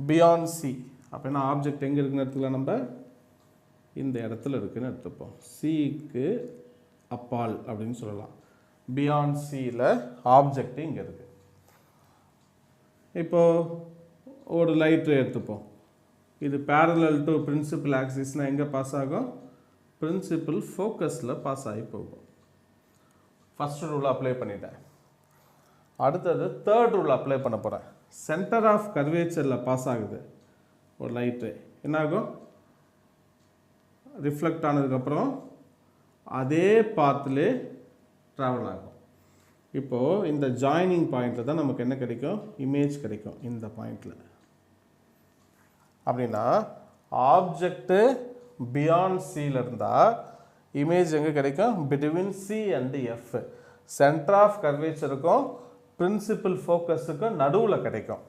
Beyond C அப்படின்னா object எங்கே இருக்குன்னு எடுத்துக்கலாம், நம்ம இந்த இடத்துல இருக்குன்னு எடுத்துப்போம். சிக்கு அப்பால் அப்படின்னு சொல்லலாம். பியாண்ட் சியில் ஆப்ஜெக்ட் இங்கே இருக்குது. இப்போது ஒரு லைட் எடுத்துப்போம். இது parallel to principal axisனால் எங்கே பாஸ் ஆகும், பிரின்சிபல் ஃபோக்கஸில் பாஸ் ஆகி போகும். ஃபஸ்ட் ரூல் அப்ளை பண்ணிட்டேன். அடுத்தது தேர்ட் ரூல் அப்ளை பண்ண போகிறேன். சென்டர் ஆஃப் கர்வேச்சரில் பாஸ் ஆகுது ஒரு லைட்டு, என்னாகும், ரிஃப்ளெக்ட் ஆனதுக்கப்புறம் அதே பாத்திலே ட்ராவல் ஆகும். இப்போது இந்த ஜாயினிங் பாயிண்டில் தான் நமக்கு என்ன கிடைக்கும், இமேஜ் கிடைக்கும் இந்த பாயிண்டில். அப்படின்னா ஆப்ஜெக்ட்டு பியாண்ட் சியில் இருந்தால் இமேஜ் எங்கே கிடைக்கும், between C and F, centre of கர்வேச்சருக்கும் பிரின்சிபல் ஃபோக்கஸுக்கும் நடுவில் கிடைக்கும்.